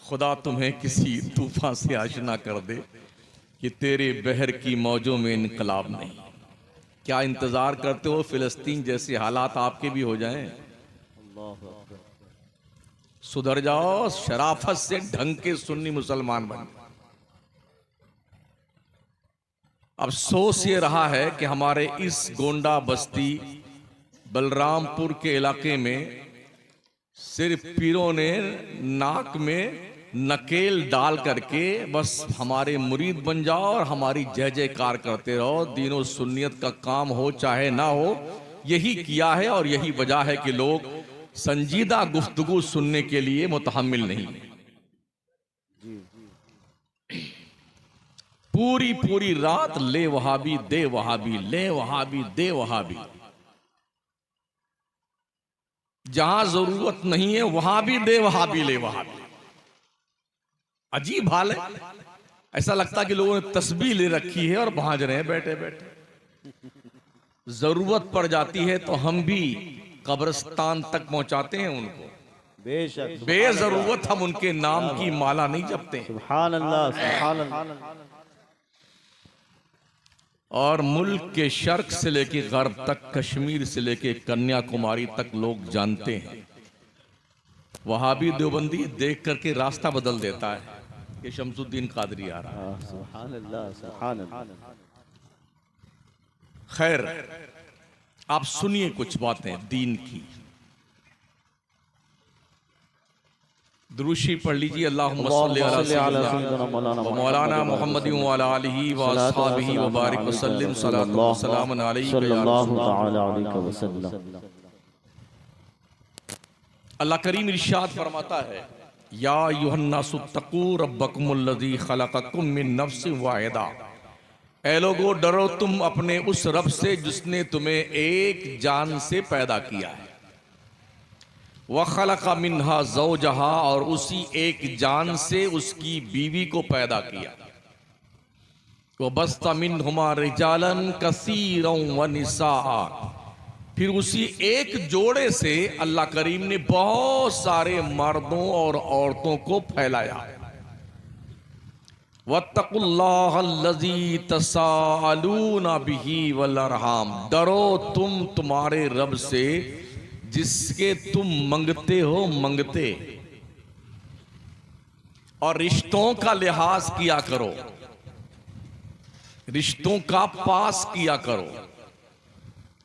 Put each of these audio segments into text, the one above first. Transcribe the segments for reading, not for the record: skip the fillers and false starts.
खुदा तुम्हें किसी तूफान से आशना कर दे कि तेरे बहर की मौजों में इनकलाब नहीं। क्या इंतजार करते हो फिलिस्तीन जैसे हालात आपके भी हो जाएं? सुधर जाओ, शराफत से ढंग के सुन्नी मुसलमान बन। अफसोस ये रहा है कि हमारे इस गोंडा बस्ती बलरामपुर के इलाके में सिर्फ पीरों ने नाक में नकेल डाल करके बस हमारे मुरीद बन जाओ और हमारी जय जयकार करते रहो। दीनों सुन्नियत का काम हो चाहे ना हो, यही किया है और यही वजह है कि लोग संजीदा गुफ्तगू सुनने के लिए मुतहम्मिल नहीं। पूरी पूरी रात ले वहाबी दे वहाबी, ले वहाबी दे वहाबी। जहां जरूरत नहीं है वहां भी दे वहाबी ले वहाबी। अजीब हाल है। ऐसा लगता है कि लोगों ने तस्बीह ले रखी है और भांज रहे हैं बैठे बैठे। जरूरत पड़ जाती है तो हम भी कब्रिस्तान तक पहुंचाते हैं उनको। बेशक बेजरूरत हम उनके नाम की माला नहीं जपते। सुभान अल्लाह, सुभान अल्लाह। और मुल्क के शर्क से लेके गर्ब तक, कश्मीर से लेके कन्याकुमारी तक लोग जानते हैं। वहाबी देवबंदी देख करके रास्ता बदल देता है कि शमसुद्दीन कादरी आ रहा है। सुभान अल्लाह, सुभान अल्लाह। खैर, आप सुनिए कुछ बातें दीन की। दुरूशी पढ़ लीजिए। अल्लाहुम्मा सल्ली अला सय्यिदिना व मौलाना मुहम्मद व अला आलिहि व अस्हाबिहि व बारिक व सल्लिम सलातु व सलामुन अलैका या रसूलल्लाह। अल्लाह करीम इरशाद फरमाता है, या अय्युहन्नासु तक़ू रब्बकुमुल्लज़ी खलक़कुम मिन नफ्सिन वाहिदा। ऐ लोगो, डरो तुम अपने उस रब से जिसने तुम्हें एक जान से पैदा किया है। वखलक़ मिन्हा ज़ौजहा, और उसी एक जान से उसकी बीवी को पैदा किया। वबस्ता मिन्हुमा रिजालन कसीरन व निसाआ, फिर उसी एक जोड़े से अल्लाह करीम ने बहुत सारे मर्दों और औरतों को फैलाया। वत्तकुल्लाहल्लज़ी तसाअलूना बिही वल अरहाम, डरो तुम तुम्हारे रब से जिसके तुम मंगते हो मंगते, और रिश्तों का लिहाज किया करो, रिश्तों का पास किया करो।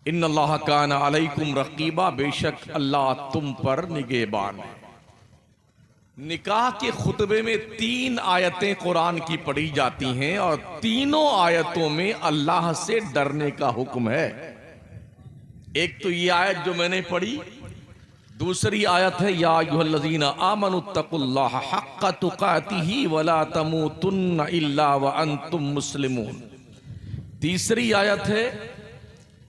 इन्नल्लाह काना अलैकुम रकीबा, बेशक अल्लाह तुम पर निगहबान है। निकाह के खुतबे में 3 आयतें कुरान की पढ़ी जाती हैं और तीनों आयतों में अल्लाह से डरने का हुक्म है। एक तो ये आयत जो मैंने पढ़ी, दूसरी आयत है या अय्युहल्लज़ीना आमनुत्तकुल्लाह हक्का तुकातिही वला तमूतुन्ना इल्ला व अंतुम मुस्लिमून। तीसरी आयत है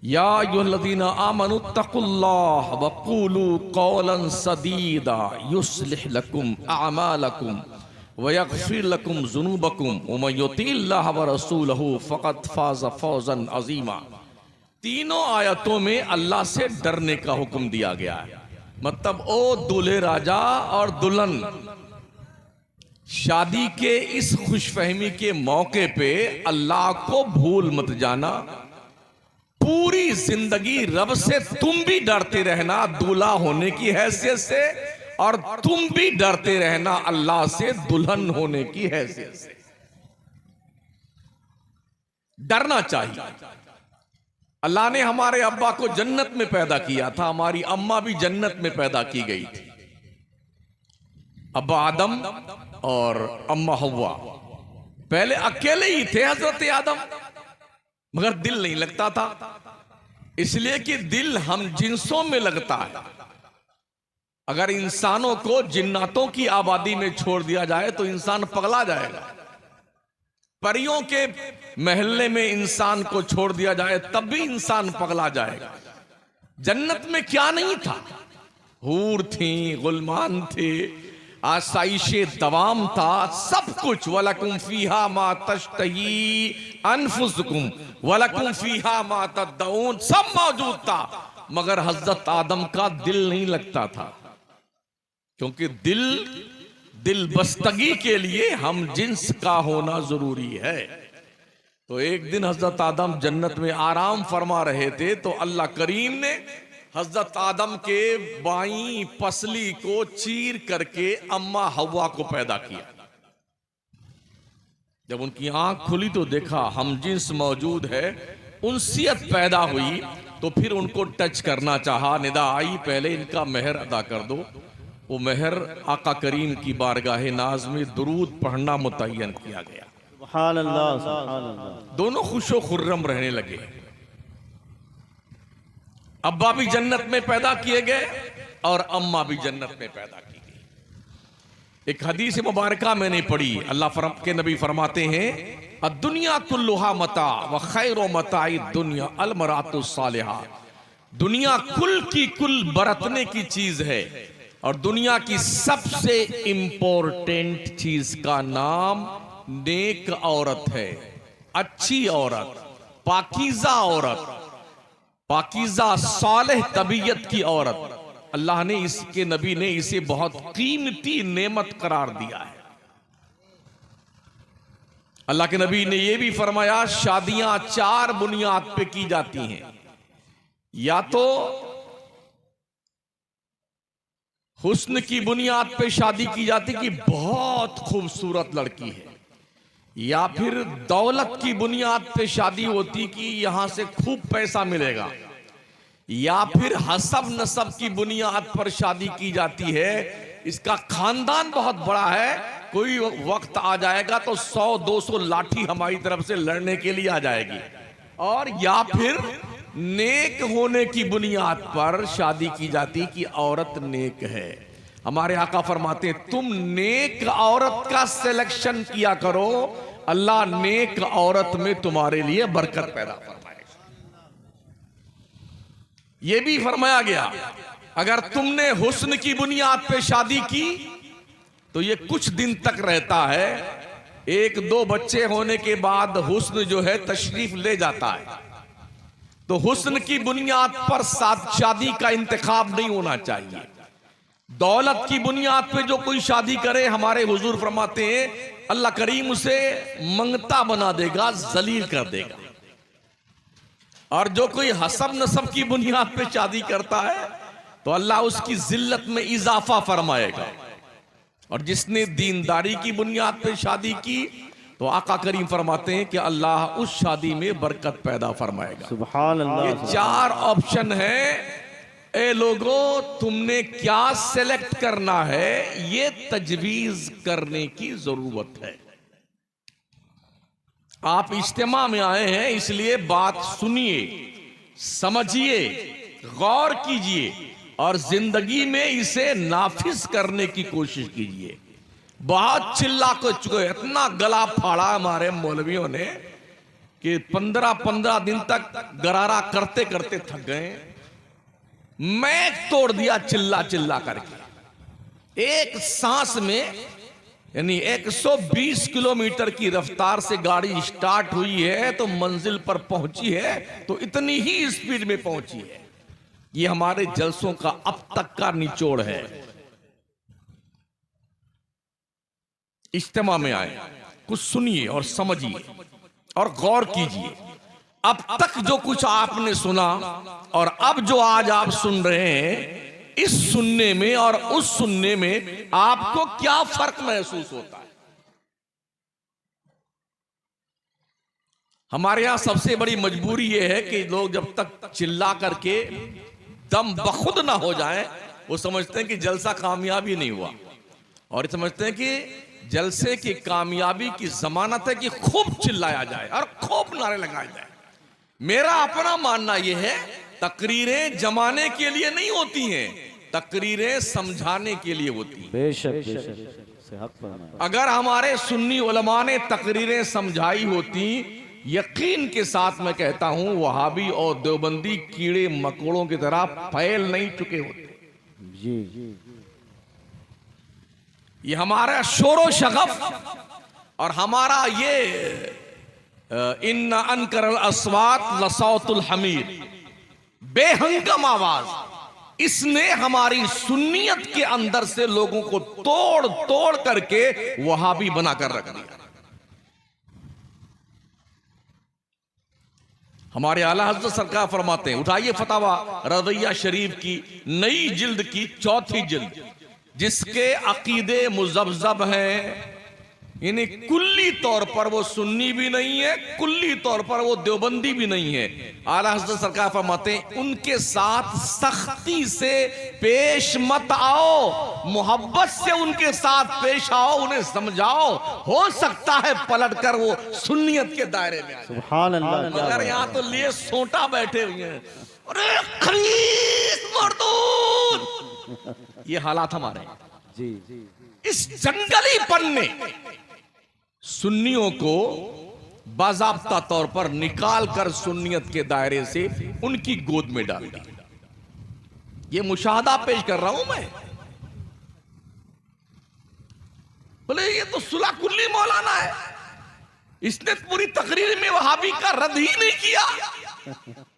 या अय्युहल्लज़ीना आमनुत्तकुल्लाह वक़ूलू क़ौलन सदीदा युस्लिह लकुम अअमालकुम व यग़फ़िर लकुम ज़ुनूबकुम व मन युतिइल्लाह व रसूलहु फ़क़द फ़ाज़ फ़ौज़न अज़ीमा। तीनों आयतों में अल्लाह से डरने का हुक्म दिया गया है। मतलब ओ दूल्हे राजा और दुल्हन, शादी के इस खुशफहमी के मौके पे अल्लाह को भूल मत जाना। पूरी जिंदगी रब से तुम भी डरते रहना दूल्हा होने की हैसियत से, और तुम भी डरते रहना अल्लाह से दुल्हन होने की हैसियत से। डरना चाहिए। अल्लाह ने हमारे अब्बा को जन्नत में पैदा किया था, हमारी अम्मा भी जन्नत में पैदा की गई थी। अब्बा आदम और अम्मा हव्वा पहले अकेले ही थे, हजरत आदम, मगर दिल नहीं लगता था, इसलिए कि दिल हम जिन्सों में लगता है। अगर इंसानों को जिन्नातों की आबादी में छोड़ दिया जाए तो इंसान पगला जाएगा। परियों के महल्ले में इंसान को छोड़ दिया जाए तब भी इंसान पगला जाएगा। जन्नत में क्या नहीं था? हूर थी, गुलमान थे, आसाइशे दवाम था, सब कुछ। वलकुम फीहा मा तश्तही अनफुसकुम वलकुम फीहा मा तदऊन, सब मौजूद था, मगर हजरत आदम का दिल नहीं लगता था, क्योंकि दिल दिलबस्तगी के लिए हम जिन्स का होना जरूरी है। तो एक दिन हजरत आदम जन्नत में आराम फरमा रहे थे तो अल्लाह करीम ने हजरत आदम के बाईं पसली को चीर करके अम्मा हव्वा को पैदा किया। जब उनकी आंख खुली तो देखा हम जिन्स मौजूद है, उनसियत पैदा हुई। तो फिर उनको टच करना चाहा, निदा आई पहले इनका मेहर अदा कर दो। वो मेहर आका करीम की बारगाह नाज में दुरूद पढ़ना मुतय्यन किया गया। सुभान अल्लाह, सुभान अल्लाह। दोनों खुशो खुर्रम रहने लगे। अब्बा भी जन्नत में पैदा किए गए और अम्मा भी जन्नत में पैदा की गई। एक हदीस मुबारका मैंने पढ़ी, अल्लाह के नबी फरमाते हैं दुनिया कुल्लुहा मता व खैरो मताई दुनिया अल मरातु सालिहा। दुनिया कुल की कुल बरतने की चीज है और दुनिया की सबसे इंपॉर्टेंट चीज का नाम नेक औरत है, अच्छी औरत, पाकीज़ा औरत, पाकीज़ा सालेह तबीयत की औरत। अल्लाह ने इसके नबी ने इसे बहुत कीमती नेमत करार दिया है। अल्लाह के नबी ने यह भी फरमाया शादियां 4 बुनियाद पे की जाती हैं। या तो हुस्न की बुनियाद पे शादी की जाती कि बहुत खूबसूरत लड़की है, या फिर दौलत की बुनियाद पे शादी होती कि यहां से खूब पैसा मिलेगा, या फिर हसब नसब की बुनियाद पर शादी की जाती है, इसका खानदान बहुत बड़ा है, कोई वक्त आ जाएगा तो 100-200 लाठी हमारी तरफ से लड़ने के लिए आ जाएगी, और या फिर नेक होने की बुनियाद पर शादी की जाती कि औरत नेक है। हमारे आका फरमाते हैं तुम नेक औरत का सिलेक्शन किया करो, अल्लाह नेक औरत में तुम्हारे लिए बरकत पैदा फरमाएगा। यह भी फरमाया गया अगर तुमने हुस्न की बुनियाद पे शादी की तो ये कुछ दिन तक रहता है, 1-2 बच्चे होने के बाद हुस्न जो है तशरीफ ले जाता है। तो हुस्न की बुनियाद पर शादी का इंतखाब नहीं होना चाहिए। दौलत की बुनियाद पे जो कोई शादी करे, हमारे हुजूर फरमाते हैं अल्लाह करीम उसे मंगता बना देगा, जलील कर देगा। और जो कोई हसब नसब की बुनियाद पे शादी करता है तो अल्लाह उसकी जिल्लत में इजाफा फरमाएगा। और जिसने दीनदारी की बुनियाद पे शादी की तो आका करीम फरमाते हैं कि अल्लाह उस शादी में बरकत पैदा फरमाएगा। सुभान अल्लाह। ये 4 ऑप्शन है। ए लोगों, तुमने क्या सेलेक्ट करना है ये तजवीज करने की जरूरत है। आप इज्तिमा में आए हैं इसलिए बात सुनिए, समझिए, गौर कीजिए और जिंदगी में इसे नाफिज करने की कोशिश कीजिए। बहुत चिल्ला को चुके, इतना गला फाड़ा हमारे मौलवियों ने कि 15 दिन तक गरारा करते करते थक गए। मैक तोड़ दिया चिल्ला चिल्ला करके। एक सांस में यानी 120 किलोमीटर की रफ्तार से गाड़ी स्टार्ट हुई है तो मंजिल पर पहुंची है तो इतनी ही स्पीड में पहुंची है। ये हमारे जलसों का अब तक का निचोड़ है। इज्तिमा में आए, कुछ सुनिए और समझिए और गौर कीजिए। अब तक जो कुछ आपने सुना और अब जो आज आप सुन रहे हैं, इस सुनने में और उस सुनने में आपको क्या फर्क महसूस होता है? हमारे यहां सबसे बड़ी मजबूरी यह है कि लोग जब तक चिल्ला करके दम बखुद ना हो जाए, वो समझते हैं कि जलसा कामयाबी नहीं हुआ, और समझते हैं कि जलसे की कामयाबी की जमानत है कि खूब चिल्लाया जाए और खूब नारे लगाए जाए। मेरा अपना मानना यह है, तकरीरें जमाने के लिए नहीं होती हैं, तकरीरें समझाने के लिए होती हैं। बेशक से हक फरमाया। अगर हमारे सुन्नी उलमा ने तकरीरें समझाई होती, यकीन के साथ मैं कहता हूं वहाबी और देवबंदी कीड़े मकोड़ों की तरह फैल नहीं चुके होते। जी। ये हमारा शोरो शगफ और हमारा ये इन्ना अनकर अस्वात लसौतुल हमीर, बेहंगम आवाज, इसने हमारी सुन्नियत के अंदर से लोगों को तोड़ तोड़ करके वहाबी बनाकर रख दिया। हमारे आला हज़रत सरकार फरमाते हैं, उठाइए फतावा रज़िया शरीफ की नई जिल्द की 4थी जिल्द, जिसके अकीदे मुज़ब्ज़ब हैं, यानी कुल्ली तौर पर वो सुन्नी भी नहीं है, कुल्ली तौर पर वो देवबंदी भी नहीं है। आला हज़रत सरकार फरमाते हैं, उनके साथ सख्ती से पेश मत आओ, मोहब्बत से उनके साथ पेश आओ, उन्हें समझाओ, हो सकता है पलट कर वो सुन्नियत के दायरे में आए। सुभान अल्लाह। मगर यहाँ तो लिए सोटा बैठे हुए हैं, अरे खलीस मर्दून, ये हालात हमारे हैं। जी जी इस जंगलीपन ने सुन्नियों को बाज़ाब्ता तौर पर निकाल कर सुन्नियत के दायरे से उनकी गोद में डाल दिया। ये मुशाहदा पेश कर रहा हूं मैं। बोले ये तो सुला कुल्ली मौलाना है, इसने पूरी तकरीर में वहाबी का रद्द ही नहीं किया।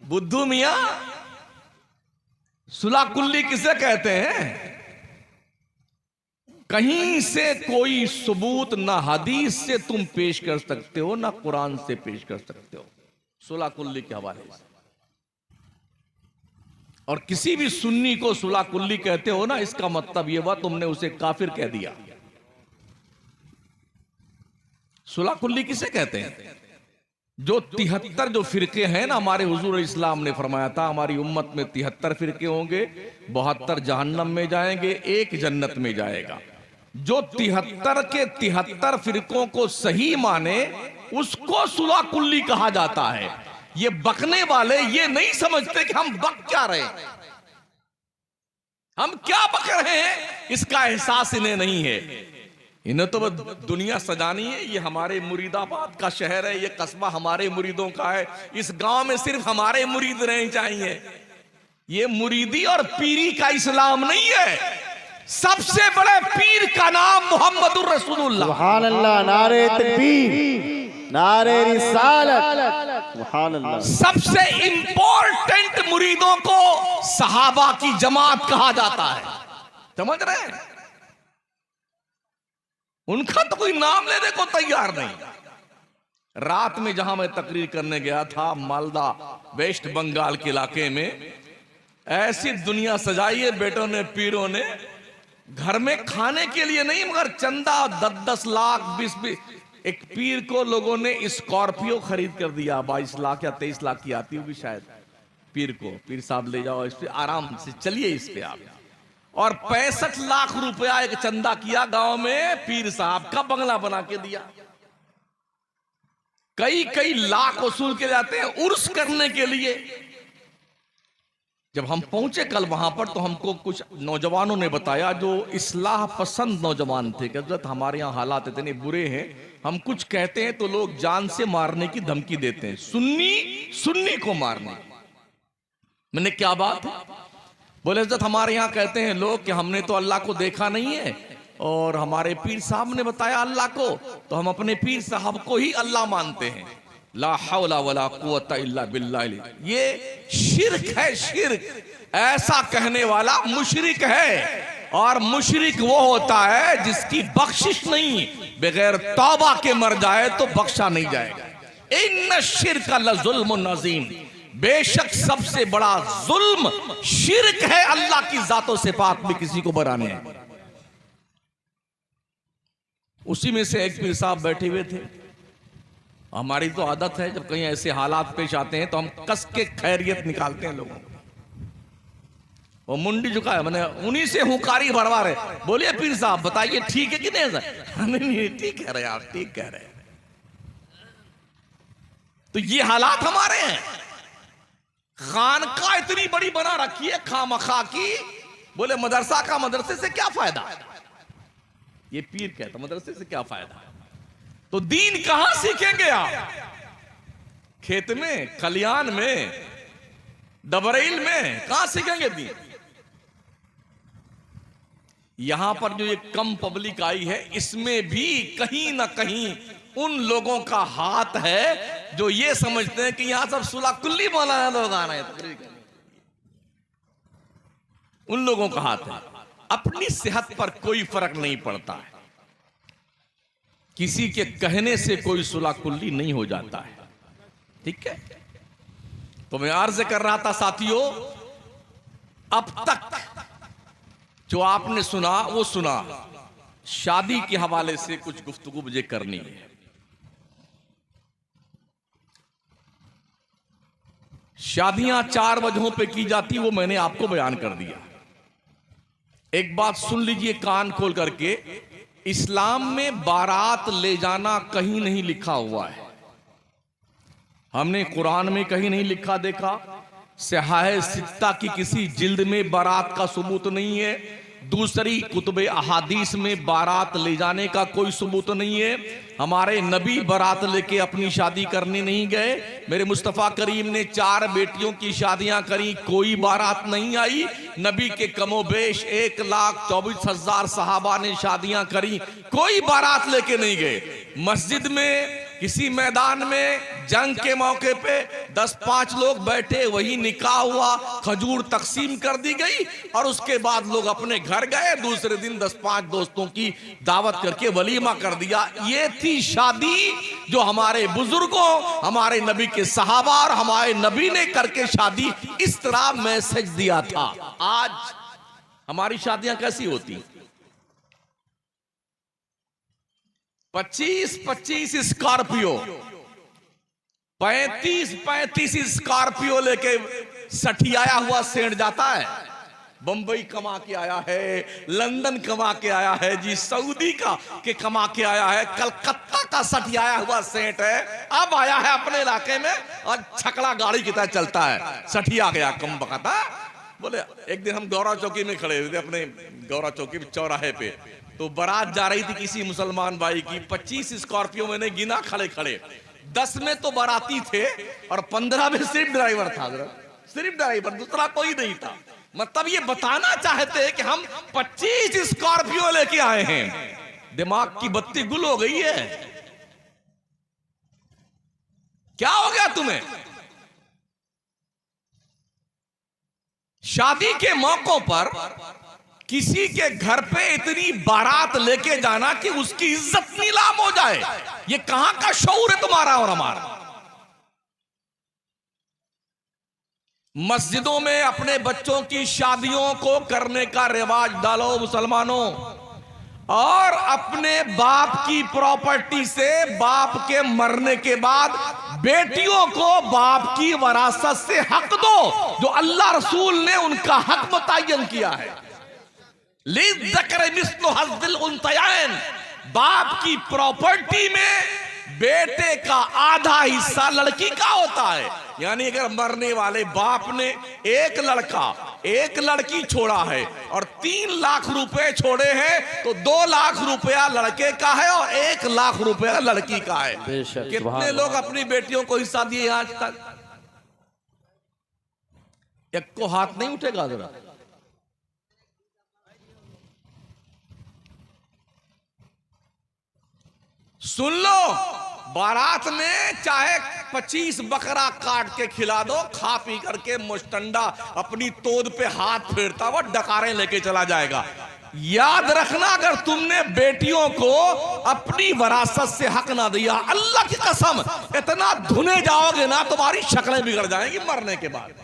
बुद्धू मियां, सुला कुल्ली किसे कहते हैं? कहीं से कोई सबूत ना हदीस से तुम पेश कर सकते हो, ना कुरान से पेश कर सकते हो, सुला कुल्ली के हवाले से। और किसी भी सुन्नी को सुला कुल्ली कहते हो ना, इसका मतलब यह हुआ तुमने उसे काफिर कह दिया। सुला कुल्ली किसे कहते हैं? जो 73 जो फिरके हैं ना, हमारे हुजूर इस्लाम ने फरमाया था हमारी उम्मत में 73 फिरके होंगे, 72 जहन्नम में जाएंगे, 1 जन्नत में जाएगा। जो 73 के 73 फिरकों को सही माने उसको सुला कुल्ली कहा जाता है। ये बकने वाले ये नहीं समझते कि हम बक क्या रहे हैं, हम क्या बक रहे हैं, इसका एहसास इन्हें नहीं है। इन्हें तो दुनिया सजानी है। ये हमारे मुरीदाबाद का शहर है, ये कस्बा हमारे मुरीदों का है, इस गांव में सिर्फ हमारे मुरीद रहने चाहिए। ये मुरीदी और पीरी का इस्लाम नहीं है। सबसे बड़े पीर का नाम मोहम्मदुर रसूलुल्लाह। सुभान अल्लाह, नारे तकबीर, नारे रिसालत, सुभान अल्लाह। सबसे इंपॉर्टेंट मुरीदों को सहाबा की जमात कहा जाता है, समझ रहे हैं? उनका तो कोई नाम लेने को तैयार नहीं। रात में जहां मैं तकरीर करने गया था मालदा वेस्ट बंगाल के इलाके में, ऐसी दुनिया सजाई है बेटों ने, पीरों ने, घर में खाने के लिए नहीं मगर चंदा 10-10 लाख 20 एक पीर को लोगों ने स्कॉर्पियो खरीद कर दिया, 22 लाख या 23 लाख की आती होगी शायद। पीर को, पीर साहब ले जाओ इस पे, आराम से चलिए इस पे आप। और 65 लाख रुपया एक चंदा किया गांव में, पीर साहब का बंगला बना के दिया। कई लाख वसूल के जाते हैं उर्स करने के लिए। जब हम पहुंचे कल वहां पर तो हमको कुछ नौजवानों ने बताया जो इस्लाह पसंद नौजवान थे कि हज़रत हमारे यहाँ हालात इतने बुरे हैं, हम कुछ कहते हैं तो लोग जान से मारने की धमकी देते हैं, सुन्नी को मारने। मैंने क्या बात है? बोले हज़रत हमारे यहाँ कहते हैं लोग कि हमने तो अल्लाह को देखा नहीं है और हमारे पीर साहब ने बताया अल्लाह को, तो हम अपने पीर साहब को ही अल्लाह मानते हैं। ला हौला वला कुव्वता इल्ला बिल्लाह। ये शिर्क है, शिर्क। ऐसा कहने वाला मुशरिक है, और मुशरिक वो होता है जिसकी बख्शिश नहीं, बगैर तौबा के मर जाए तो बख्शा नहीं जाएगा। इन्न शिर्क लज़ुल्मुन अज़ीम, बेशक सबसे बड़ा जुल्म शिर्क है, अल्लाह की जातो सिफात में किसी को बनाने हैं। उसी में से एक पीर साहब बैठे हुए थे। हमारी तो आदत है जब कहीं ऐसे हालात पेश आते हैं तो हम कस के खैरियत निकालते हैं लोगों को। वो मुंडी झुका है, मैंने उन्हीं से हुकारी भरवा रहे। बोलिए पीर साहब बताइए ठीक है कि नहीं सर? नहीं ठीक कह रहे हैं आप, ठीक कह रहे हैं। तो ये हालात हमारे हैं। खानका इतनी बड़ी बना रखी है खामखा की। बोले मदरसा का, मदरसे से क्या फायदा? ये पीर कहता मदरसे से क्या फायदा? तो दीन कहां सीखेंगे आप? खेत में, खलियान में, दबरेल में कहां सीखेंगे दीन? यहां पर जो ये कम पब्लिक आई है, इसमें भी कहीं ना कहीं उन लोगों का हाथ है जो ये समझते हैं कि यहां सब सुला कुल्ली मौलाना लोग आ रहे हैं। उन लोगों का हाथ है। अपनी सेहत पर कोई फर्क नहीं पड़ता है, किसी के कहने से कोई सुलह कुल्ली नहीं हो जाता है। ठीक है, तो मैं अर्ज कर रहा था साथियों, अब तक जो आपने सुना वो सुना, शादी के हवाले से कुछ गुफ्तगू मुझे करनी है। शादियां 4 वजहों पे की जाती, वो मैंने आपको बयान कर दिया। एक बात सुन लीजिए कान खोल करके, इस्लाम में बारात ले जाना कहीं नहीं लिखा हुआ है। हमने कुरान में कहीं नहीं लिखा देखा, सहाह सित्ता की किसी जिल्द में बारात का सबूत नहीं है, दूसरी कुतुबे अहादीस में बारात ले जाने का कोई सबूत नहीं है। हमारे नबी बारात लेके अपनी शादी करने नहीं गए। मेरे मुस्तफ़ा करीम ने 4 बेटियों की शादियां करी, कोई बारात नहीं आई। नबी के कमोबेश 1,24,000 सहाबा ने शादियां करी, कोई बारात लेके नहीं गए। मस्जिद में किसी मैदान में जंग के मौके पे 10-5 लोग बैठे, वही निकाह हुआ, खजूर तकसीम कर दी गई और उसके बाद लोग अपने घर गए। दूसरे दिन 10-5 दोस्तों की दावत करके वलीमा कर दिया। ये थी शादी जो हमारे बुजुर्गों, हमारे नबी के सहाबा और हमारे नबी ने करके शादी इस तरह मैसेज दिया था। आज हमारी शादियां कैसी होती? 25-25 स्कॉर्पियो, 35-35 स्कॉर्पियो लेके सठियाया हुआ सेंट जाता है। बंबई कमा के आया है, लंदन कमा के आया है, जी सऊदी का के कमा के आया है, कलकत्ता का सठियाया हुआ सेंट है, अब आया है अपने इलाके में और छकड़ा गाड़ी की तरह चलता है, सठिया गया कम बकता। बोले एक दिन हम गौरा चौकी में खड़े हुए थे, अपने गौरा चौकी चौराहे पे, तो बारात जा रही थी किसी मुसलमान भाई की। 25 स्कॉर्पियो मैंने गिना खड़े खड़े, 10 में तो बाराती थे और 15 में सिर्फ ड्राइवर था, सिर्फ ड्राइवर, दूसरा कोई नहीं था। मतलब ये बताना चाहते हैं कि हम 25 स्कॉर्पियो लेके आए हैं। दिमाग की बत्ती गुल हो गई है। क्या हो गया तुम्हें? शादी के मौकों पर किसी के घर पे इतनी बारात लेके जाना कि उसकी इज्जत नीलाम हो जाए, ये कहां का शऊर है तुम्हारा और हमारा? मस्जिदों में अपने बच्चों की शादियों को करने का रिवाज डालो मुसलमानों, और अपने बाप की प्रॉपर्टी से बाप के मरने के बाद बेटियों को बाप की वरासत से हक दो, जो अल्लाह रसूल ने उनका हक मुतय्यन किया है। बाप की प्रॉपर्टी में बेटे का आधा हिस्सा लड़की का होता है। यानी अगर मरने वाले बाप ने एक लड़का एक लड़की छोड़ा है और 3 लाख रुपए छोड़े हैं, तो 2 लाख रुपया लड़के का है और 1 लाख रुपया लड़की का है। कितने लोग अपनी बेटियों को हिस्सा दिए आज तक? एक को हाथ नहीं उठेगा जरा। सुन लो, बारात में चाहे 25 बकरा काट के खिला दो, खा पी करके मुश्तंडा अपनी तोद पे हाथ फेरता हुआ डकारे लेके चला जाएगा। याद रखना, अगर तुमने बेटियों को अपनी वरासत से हक ना दिया, अल्लाह की कसम इतना धुने जाओगे ना, तुम्हारी शक्लें बिगड़ जाएंगी मरने के बाद।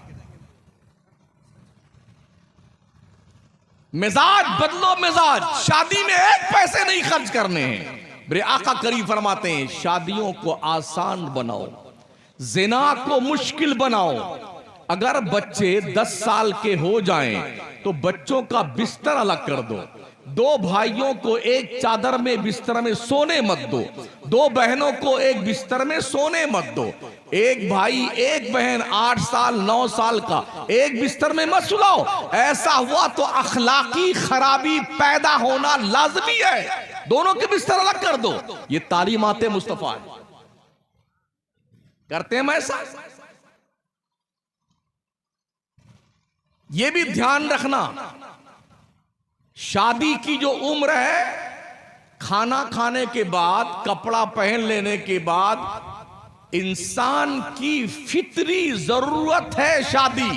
मिजाज बदलो, मिजाज। शादी में 1 पैसे नहीं खर्च करने हैं। मेरे आका करीम फरमाते हैं, शादियों को आसान बनाओ, जिना को मुश्किल बनाओ। अगर बच्चे 10 साल के हो जाएं तो बच्चों का बिस्तर अलग कर दो। 2 भाइयों को एक चादर में बिस्तर में सोने मत दो। 2 बहनों को एक बिस्तर में सोने मत दो। एक भाई एक बहन 8 साल 9 साल का एक बिस्तर में मत सुलाओ। ऐसा हुआ तो अखलाकी खराबी पैदा होना लाजमी है। दोनों के बिस्तर अलग कर दो। ये तालीमाते मुस्तफा है। करते हैं ऐसा? ये भी ध्यान रखना, शादी की जो उम्र है, खाना खाने के बाद, कपड़ा पहन लेने के बाद इंसान की फितरी जरूरत है शादी।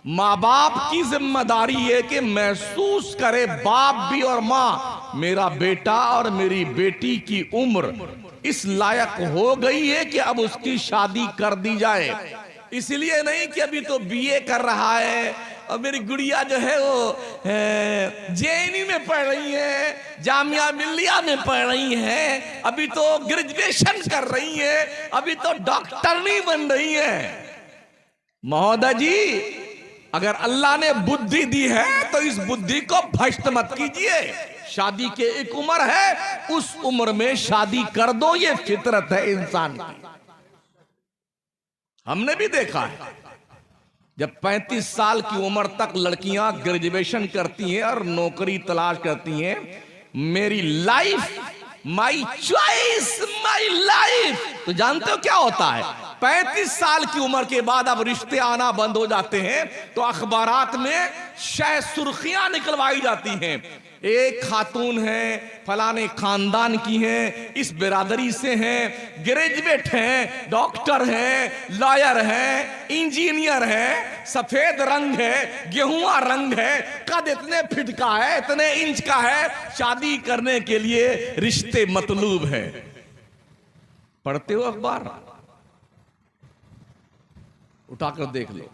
माँ बाप की जिम्मेदारी है कि महसूस करे बाप भी और माँ, मेरा बेटा और मेरी बेटी की उम्र इस लायक हो गई है कि अब उसकी शादी कर दी जाए। इसलिए नहीं कि अभी तो बीए कर रहा है और मेरी गुड़िया जो है वो जेएनयू में पढ़ रही है, जामिया मिल्लिया में पढ़ रही है, अभी तो ग्रेजुएशन कर रही है, अभी तो डॉक्टर नहीं बन रही है। महोदय जी, अगर अल्लाह ने बुद्धि दी है तो इस बुद्धि को भ्रष्ट मत कीजिए। शादी की एक उम्र है, उस उम्र में शादी कर दो, ये फितरत है इंसान की। हमने भी देखा है जब 35 साल की उम्र तक लड़कियां ग्रेजुएशन करती हैं और नौकरी तलाश करती हैं, मेरी life my choice my life, तो जानते हो क्या होता है? 35 साल की उम्र के बाद अब रिश्ते आना बंद हो जाते हैं तो अखबारात में शायद सुर्खियां निकलवाई जाती हैं, एक खातून है, फलाने खानदान की है, इस बिरादरी से हैं, ग्रेजुएट हैं, डॉक्टर हैं, लॉयर हैं, इंजीनियर है, सफेद रंग है, गेहुआ रंग है, कद इतने फीट का है, इतने इंच का है, शादी करने के लिए रिश्ते मतलूब है। पढ़ते हो अखबार? उठाकर देख लो।